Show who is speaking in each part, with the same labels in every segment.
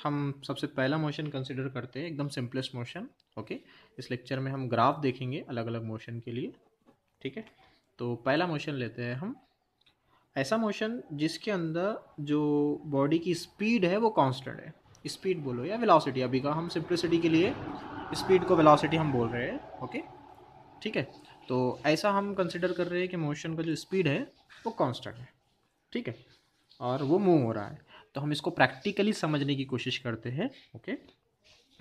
Speaker 1: हम सबसे पहला मोशन कंसिडर करते हैं, एकदम सिंपलेस्ट मोशन। ओके, इस लेक्चर में हम ग्राफ देखेंगे अलग अलग मोशन के लिए। ठीक है, तो पहला मोशन लेते हैं हम, ऐसा मोशन जिसके अंदर जो बॉडी की स्पीड है वो कांस्टेंट है। स्पीड बोलो या वेलोसिटी, अभी का हम सिंप्लिसिटी के लिए स्पीड को वेलोसिटी हम बोल रहे हैं। ओके, ठीक है, तो ऐसा हम कंसिडर कर रहे हैं कि मोशन का जो स्पीड है वो कांस्टेंट है। ठीक है, और वो मूव हो रहा है, तो हम इसको प्रैक्टिकली समझने की कोशिश करते हैं। ओके,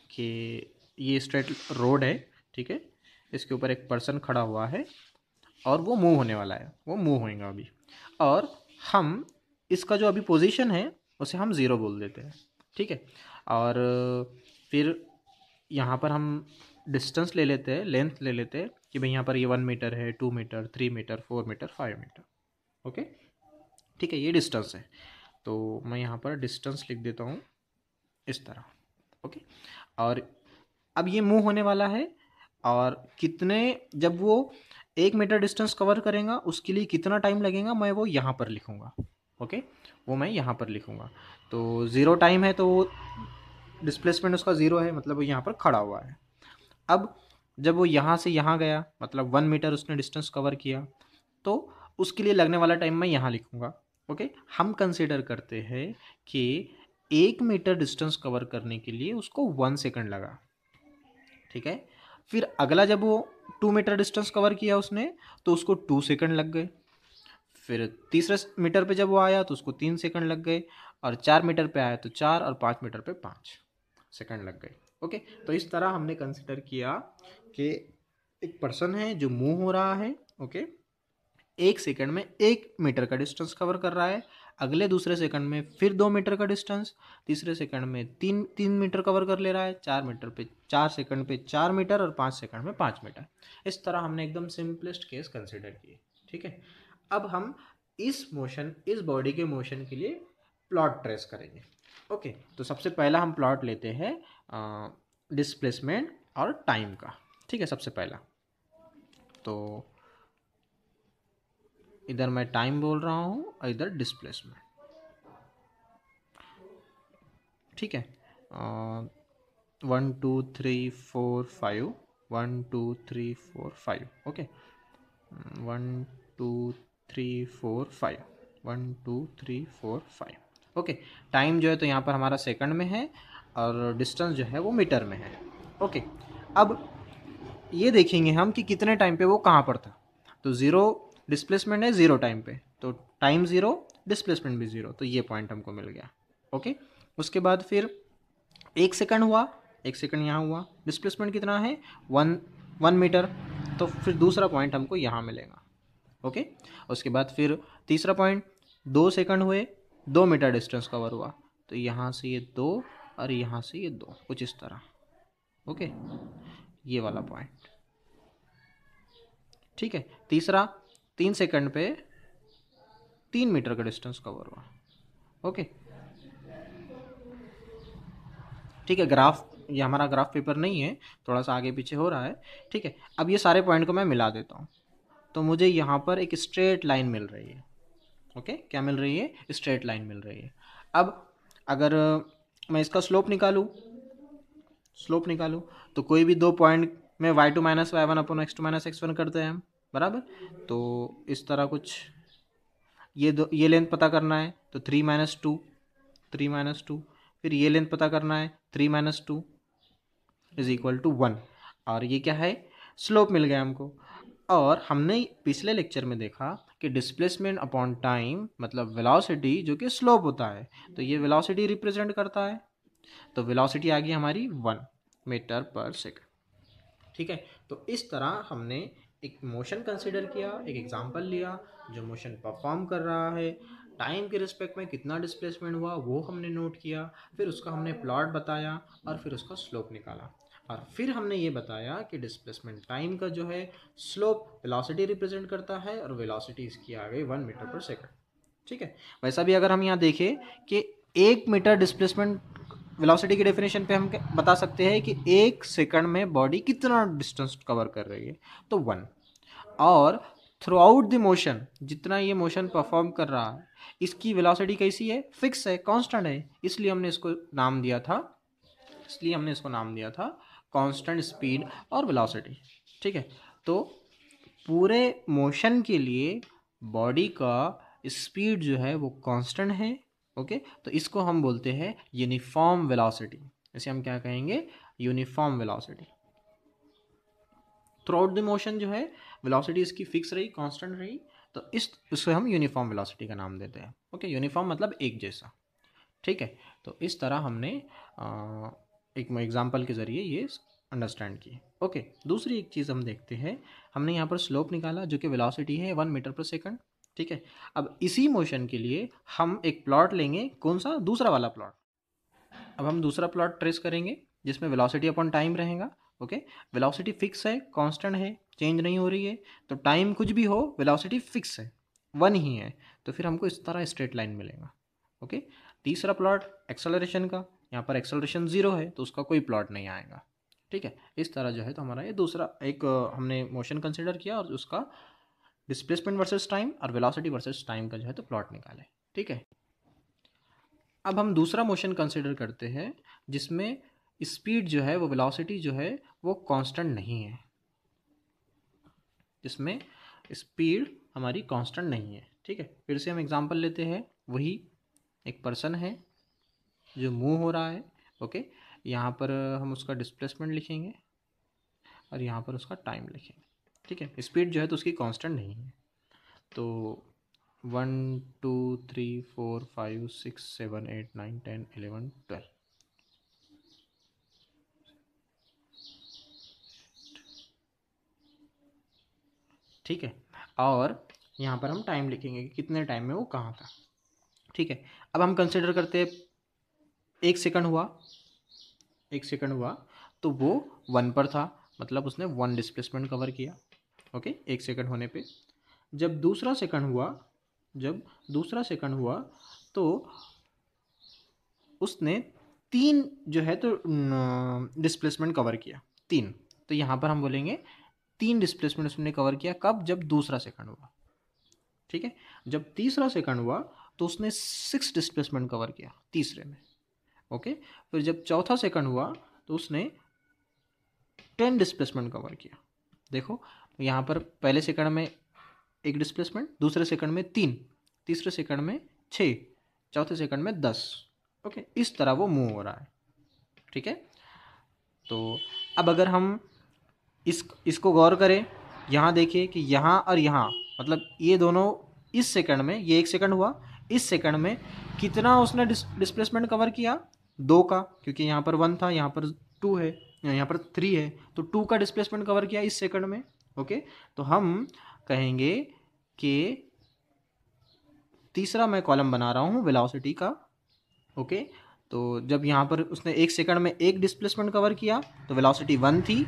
Speaker 1: कि ये स्ट्रेट रोड है, ठीक है, इसके ऊपर एक पर्सन खड़ा हुआ है और वो मूव होने वाला है, वो मूव होएगा अभी, और हम इसका जो अभी पोजीशन है उसे हम ज़ीरो बोल देते हैं। ठीक है, और फिर यहाँ पर हम डिस्टेंस ले लेते हैं, लेंथ ले लेते हैं कि भाई यहाँ पर ये 1 मीटर है, 2 metre, 3 metre, 4 metre, 5 metre. Okay, ठीक है, ये डिस्टेंस है, तो मैं यहाँ पर डिस्टेंस लिख देता हूँ इस तरह। ओके, और अब ये मूव होने वाला है, और कितने, जब वो 1 मीटर डिस्टेंस कवर करेगा उसके लिए कितना टाइम लगेगा मैं वो यहाँ पर लिखूँगा। ओके, वो मैं यहाँ पर लिखूँगा। तो ज़ीरो टाइम है, तो वो डिस्प्लेसमेंट उसका ज़ीरो है, मतलब वो यहाँ पर खड़ा हुआ है। अब जब वो यहाँ से यहाँ गया, मतलब 1 मीटर उसने डिस्टेंस कवर किया, तो उसके लिए लगने वाला टाइम मैं यहाँ लिखूँगा। ओके, हम कंसिडर करते हैं कि 1 मीटर डिस्टेंस कवर करने के लिए उसको 1 सेकंड लगा। ठीक है, फिर अगला जब वो 2 मीटर डिस्टेंस कवर किया उसने, तो उसको 2 सेकंड लग गए। फिर तीसरे मीटर पे जब वो आया तो उसको 3 सेकंड लग गए, और 4 मीटर पे आया तो 4, और 5 मीटर पे 5 सेकंड लग गए। ओके, तो इस तरह हमने कंसिडर किया कि एक पर्सन है जो मूव हो रहा है। ओके, 1 सेकंड में 1 मीटर का डिस्टेंस कवर कर रहा है, अगले दूसरे सेकंड में फिर 2 मीटर का डिस्टेंस, तीसरे सेकंड में 3 मीटर कवर कर ले रहा है, 4 मीटर पे 4 सेकंड पे 4 मीटर, और 5 सेकंड में 5 मीटर। इस तरह हमने एकदम सिंपलेस्ट केस कंसिडर किए। ठीक है, अब हम इस मोशन, इस बॉडी के मोशन के लिए प्लॉट ट्रेस करेंगे। ओके, तो सबसे पहला हम प्लॉट लेते हैं डिस्प्लेसमेंट और टाइम का। ठीक है, सबसे पहला तो इधर मैं टाइम बोल रहा हूँ और इधर डिस्प्लेसमेंट। ठीक है, 1 2 3 4 5, 1 2 3 4 5। ओके, 1 2 3 4 5, 1 2 3 4 5। ओके, टाइम जो है तो यहाँ पर हमारा सेकंड में है, और डिस्टेंस जो है वो मीटर में है। ओके, अब ये देखेंगे हम कि कितने टाइम पे वो कहाँ पर था। तो ज़ीरो डिस्प्लेसमेंट है ज़ीरो टाइम पे, तो टाइम ज़ीरो, डिस्प्लेसमेंट भी ज़ीरो, तो ये पॉइंट हमको मिल गया। ओके, उसके बाद फिर 1 सेकंड हुआ, 1 सेकंड यहाँ हुआ, डिस्प्लेसमेंट कितना है 1 मीटर, तो फिर दूसरा पॉइंट हमको यहाँ मिलेगा। ओके, उसके बाद फिर तीसरा पॉइंट 2 सेकंड हुए, 2 मीटर डिस्टेंस कवर हुआ, तो यहाँ से ये 2 और यहाँ से ये 2, कुछ इस तरह। ओके, ये वाला पॉइंट। ठीक है, तीसरा 3 सेकंड पे 3 मीटर का डिस्टेंस कवर हुआ। ओके, ठीक है, ग्राफ, ये हमारा ग्राफ पेपर नहीं है, थोड़ा सा आगे पीछे हो रहा है। ठीक है, अब ये सारे पॉइंट को मैं मिला देता हूँ, तो मुझे यहाँ पर एक स्ट्रेट लाइन मिल रही है। ओके, क्या मिल रही है, स्ट्रेट लाइन मिल रही है। अब अगर मैं इसका स्लोप निकालूँ तो कोई भी दो पॉइंट में y2 minus y1 upon x2 minus x1 करते हैं हम, बराबर। तो इस तरह कुछ, ये लेंथ पता करना है तो 3 माइनस 2, 3 माइनस 2, फिर ये लेंथ पता करना है 3 माइनस 2 इज इक्वल टू 1, और ये क्या है, स्लोप मिल गया हमको। और हमने पिछले लेक्चर में देखा कि डिस्प्लेसमेंट अपॉन टाइम मतलब वेलोसिटी जो कि स्लोप होता है, तो ये वेलोसिटी रिप्रेजेंट करता है, तो वेलोसिटी आ गई हमारी 1 मीटर पर सेकंड। ठीक है, तो इस तरह हमने एक मोशन कंसिडर किया, एक एग्जांपल लिया जो मोशन परफॉर्म कर रहा है, टाइम के रिस्पेक्ट में कितना डिस्प्लेसमेंट हुआ वो हमने नोट किया, फिर उसका हमने प्लॉट बताया, और फिर उसका स्लोप निकाला, और फिर हमने ये बताया कि डिस्प्लेसमेंट टाइम का जो है स्लोप वेलोसिटी रिप्रेजेंट करता है, और वेलोसिटी इसकी आ गई 1 मीटर पर सेकंड। ठीक है, वैसा भी अगर हम यहाँ देखें कि 1 मीटर डिस्प्लेसमेंट वेलोसिटी की डेफिनेशन पे हम बता सकते हैं कि 1 सेकंड में बॉडी कितना डिस्टेंस कवर कर रही है, तो 1, और थ्रू आउट द मोशन जितना ये मोशन परफॉर्म कर रहा है इसकी वेलोसिटी कैसी है, फिक्स है, कांस्टेंट है, इसलिए हमने इसको नाम दिया था कांस्टेंट स्पीड और वेलोसिटी। ठीक है, तो पूरे मोशन के लिए बॉडी का स्पीड जो है वो कांस्टेंट है। ओके, तो इसको हम बोलते हैं यूनिफॉर्म वेलोसिटी। इसे हम क्या कहेंगे, uniform velocity. Through out the motion जो है वेलोसिटी इसकी फिक्स रही, कांस्टेंट रही, तो इसको हम यूनिफॉर्म वेलोसिटी का नाम देते हैं। ओके, यूनिफॉर्म मतलब एक जैसा। ठीक है, तो इस तरह हमने एक एग्जांपल के ज़रिए ये अंडरस्टैंड किए। ओके, दूसरी एक चीज़ हम देखते हैं, हमने यहाँ पर स्लोप निकाला जो कि वेलोसिटी है 1 मीटर पर सेकंड। ठीक है, अब इसी मोशन के लिए हम एक प्लॉट लेंगे, कौन सा, दूसरा वाला प्लॉट। अब हम दूसरा प्लॉट ट्रेस करेंगे जिसमें वेलोसिटी अपॉन टाइम रहेगा। ओके, वेलोसिटी फिक्स है, कांस्टेंट है, चेंज नहीं हो रही है, तो टाइम कुछ भी हो वेलोसिटी फिक्स है, 1 ही है, तो फिर हमको इस तरह स्ट्रेट लाइन मिलेगा। ओके, तीसरा प्लॉट एक्सेलरेशन का, यहाँ पर एक्सेलरेशन 0 है तो उसका कोई प्लॉट नहीं आएगा। ठीक है, इस तरह जो है तो हमारा ये दूसरा एक हमने मोशन कंसिडर किया और उसका डिस्प्लेसमेंट वर्सेस टाइम और वेलोसिटी वर्सेस टाइम का जो है तो प्लॉट निकाले। ठीक है, अब हम दूसरा मोशन कंसिडर करते हैं जिसमें स्पीड जो है वो वेलोसिटी जो है वो कांस्टेंट नहीं है, जिसमें स्पीड हमारी कांस्टेंट नहीं है। ठीक है, फिर से हम एग्जांपल लेते हैं, वही एक पर्सन है जो मूव हो रहा है। ओके, यहाँ पर हम उसका डिस्प्लेसमेंट लिखेंगे और यहाँ पर उसका टाइम लिखेंगे। ठीक है, स्पीड जो है तो उसकी कांस्टेंट नहीं है, तो 1 2 3 4 5 6 7 8 9 10 11 12। ठीक है, और यहाँ पर हम टाइम लिखेंगे कि कितने टाइम में वो कहाँ था। ठीक है, अब हम कंसिडर करते हैं 1 सेकंड हुआ, 1 सेकंड हुआ तो वो 1 पर था, मतलब उसने 1 डिस्प्लेसमेंट कवर किया। ओके, 1 सेकंड होने पे जब दूसरा सेकंड हुआ तो उसने 3 जो है तो डिस्प्लेसमेंट कवर किया, 3। तो यहाँ पर हम बोलेंगे 3 डिस्प्लेसमेंट उसने कवर किया, कब, जब दूसरा सेकंड हुआ। ठीक है, जब तीसरा सेकंड हुआ तो उसने 6 डिस्प्लेसमेंट कवर किया तीसरे में। ओके, फिर जब चौथा सेकंड हुआ तो उसने 10 डिस्प्लेसमेंट कवर किया। देखो यहाँ पर पहले सेकंड में 1 डिस्प्लेसमेंट, दूसरे सेकंड में 3, तीसरे सेकंड में 6, चौथे सेकंड में 10। ओके, इस तरह वो मूव हो रहा है। ठीक है, तो अब अगर हम इसको गौर करें, यहाँ देखिए कि यहाँ और यहाँ, मतलब ये दोनों इस सेकंड में, ये 1 सेकंड हुआ, इस सेकंड में कितना उसने डिस्प्लेसमेंट कवर किया, 2 का, क्योंकि यहाँ पर 1 था, यहाँ पर 2 है, यहाँ पर 3 है, तो 2 का डिस्प्लेसमेंट कवर किया इस सेकंड में। ओके, तो हम कहेंगे कि तीसरा मैं कॉलम बना रहा हूँ वेलोसिटी का। ओके, तो जब यहाँ पर उसने 1 सेकंड में 1 डिस्प्लेसमेंट कवर किया तो वेलोसिटी 1 थी।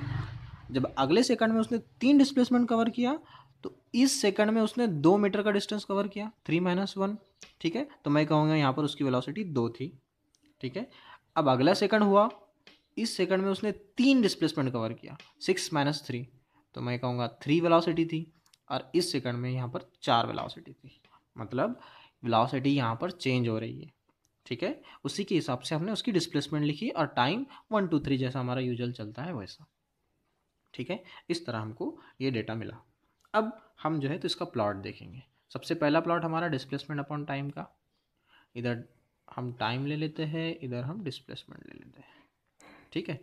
Speaker 1: जब अगले सेकंड में उसने 3 डिस्प्लेसमेंट कवर किया तो इस सेकंड में उसने 2 मीटर का डिस्टेंस कवर किया, 3 - 1। ठीक है, तो मैं कहूँगा यहाँ पर उसकी वेलोसिटी 2 थी। ठीक है, अब अगला सेकंड हुआ, इस सेकंड में उसने 3 डिस्प्लेसमेंट कवर किया, 6 - 3, तो मैं कहूँगा 3 वेलोसिटी थी। और इस सेकंड में यहाँ पर 4 वेलोसिटी थी, मतलब वेलोसिटी यहाँ पर चेंज हो रही है। ठीक है, उसी के हिसाब से हमने उसकी डिस्प्लेसमेंट लिखी और टाइम 1 2 3 जैसा हमारा यूजुअल चलता है वैसा। ठीक है, इस तरह हमको ये डेटा मिला। अब हम जो है तो इसका प्लॉट देखेंगे। सबसे पहला प्लॉट हमारा डिस्प्लेसमेंट अपॉन टाइम का, इधर हम टाइम ले लेते हैं, इधर हम डिस्प्लेसमेंट ले लेते हैं। ठीक है,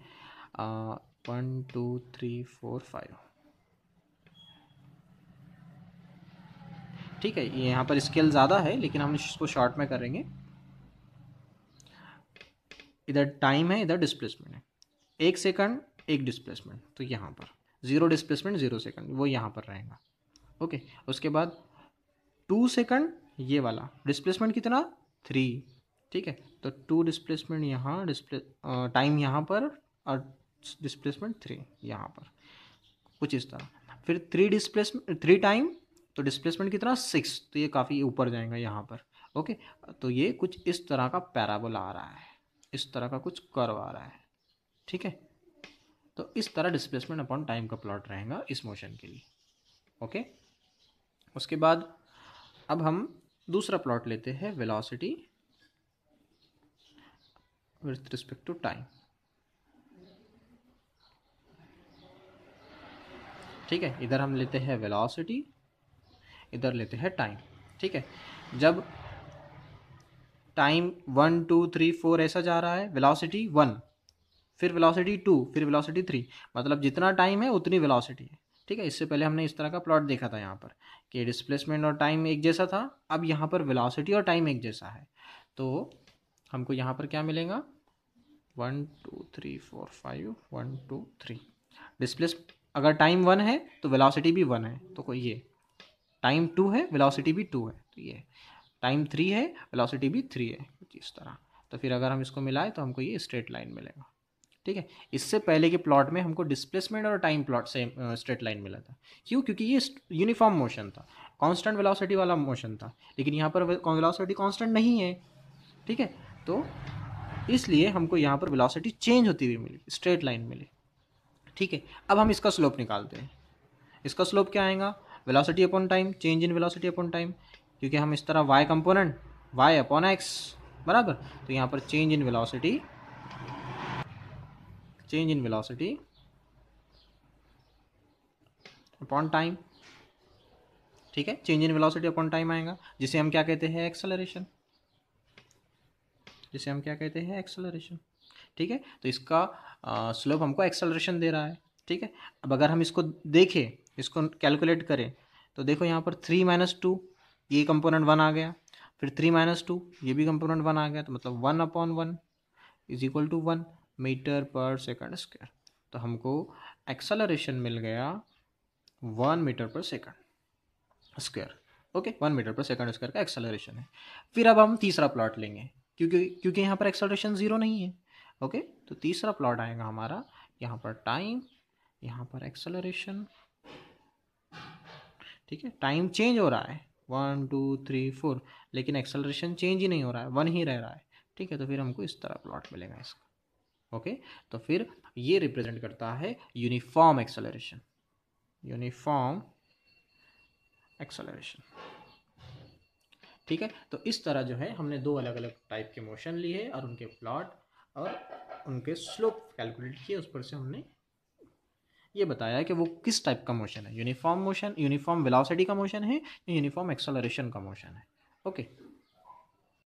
Speaker 1: 1 2 3 4 5। ठीक है, ये यहाँ पर स्केल ज़्यादा है लेकिन हम इसको शॉर्ट में करेंगे। इधर टाइम है, इधर डिस्प्लेसमेंट है, 1 सेकंड 1 डिस्प्लेसमेंट, तो यहाँ पर 0 डिस्प्लेसमेंट 0 सेकंड वो यहाँ पर रहेगा। ओके, उसके बाद 2 सेकंड ये वाला डिस्प्लेसमेंट कितना, 3। ठीक है, तो 2 डिस्प्लेसमेंट यहाँ, टाइम यहाँ पर और डिस्प्लेसमेंट 3 यहाँ पर, कुछ इस तरह। फिर 3 टाइम, तो डिस्प्लेसमेंट कितना, 6, तो ये काफ़ी ऊपर जाएगा यहाँ पर। ओके, तो ये कुछ इस तरह का पैराबोला आ रहा है, इस तरह का कुछ कर्व आ रहा है। ठीक है, तो इस तरह डिस्प्लेसमेंट अपॉन टाइम का प्लॉट रहेगा इस मोशन के लिए। ओके, उसके बाद अब हम दूसरा प्लॉट लेते हैं velocity with respect to time. ठीक है, इधर हम लेते हैं वेलोसिटी, इधर लेते हैं टाइम। ठीक है, जब टाइम 1 2 3 4 ऐसा जा रहा है, वेलोसिटी 1, फिर वेलोसिटी 2, फिर वेलोसिटी 3, मतलब जितना टाइम है उतनी वेलोसिटी है। ठीक है, इससे पहले हमने इस तरह का प्लॉट देखा था यहाँ पर कि डिस्प्लेसमेंट और टाइम एक जैसा था, अब यहाँ पर वेलोसिटी और टाइम एक जैसा है। तो हमको यहाँ पर क्या मिलेगा, 1 2 3 4 5 1 2 3। डिस्प्लेस अगर टाइम 1 है तो वेलोसिटी भी 1 है, तो कोई ये टाइम 2 है वेलोसिटी भी 2 है, तो ये टाइम 3 है वेलोसिटी भी 3 है, कुछ इस तरह। तो फिर अगर हम इसको मिलाएं तो हमको ये स्ट्रेट लाइन मिलेगा। ठीक है, इससे पहले के प्लॉट में हमको डिस्प्लेसमेंट और टाइम प्लॉट से स्ट्रेट लाइन मिला था। क्यों? क्योंकि ये यूनिफॉर्म मोशन था, कांस्टेंट वेलोसिटी वाला मोशन था, लेकिन यहाँ पर वेलोसिटी कांस्टेंट नहीं है। ठीक है, तो इसलिए हमको यहाँ पर वेलोसिटी चेंज होती हुई मिली, स्ट्रेट लाइन मिली। ठीक है, अब हम इसका स्लोप निकालते हैं। इसका स्लोप क्या आएगा, velocity upon time, change in velocity upon time, क्योंकि हम इस तरह y component y upon x बराबर, तो यहाँ पर change in velocity upon time. ठीक है, change in velocity upon time आएगा, जिसे हम क्या कहते हैं, एक्सेलरेशन, ठीक है, तो इसका स्लोप हमको एक्सेलरेशन दे रहा है। ठीक है, अब अगर हम इसको देखें, इसको कैलकुलेट करें, तो देखो यहाँ पर 3 - 2 ये कंपोनेंट 1 आ गया, फिर 3 - 2 ये भी कंपोनेंट 1 आ गया, तो मतलब 1/1 इज इक्वल टू 1 मीटर पर सेकंड स्क्वायर। तो हमको एक्सेलरेशन मिल गया 1 मीटर पर सेकंड स्क्वायर। ओके, 1 मीटर पर सेकंड स्क्वायर का एक्सेलरेशन है। फिर अब हम तीसरा प्लॉट लेंगे, क्योंकि यहाँ पर एक्सेलरेशन 0 नहीं है। ओके, तो तीसरा प्लॉट आएगा हमारा, यहाँ पर टाइम, यहाँ पर एक्सेलरेशन। ठीक है, टाइम चेंज हो रहा है 1 2 3 4, लेकिन एक्सेलरेशन चेंज ही नहीं हो रहा है, 1 ही रह रहा है। ठीक है, तो फिर हमको इस तरह प्लॉट मिलेगा इसका। ओके, तो फिर ये रिप्रेजेंट करता है यूनिफॉर्म एक्सेलरेशन, ठीक है, तो इस तरह जो है हमने दो अलग अलग टाइप के मोशन लिए और उनके प्लॉट और उनके स्लोप कैलकुलेट किए, उस पर से हमने ये बताया कि वो किस टाइप का मोशन है, यूनिफॉर्म मोशन, यूनिफॉर्म वेलोसिटी का मोशन है या यूनिफॉर्म एक्सेलरेशन का मोशन है। ओके।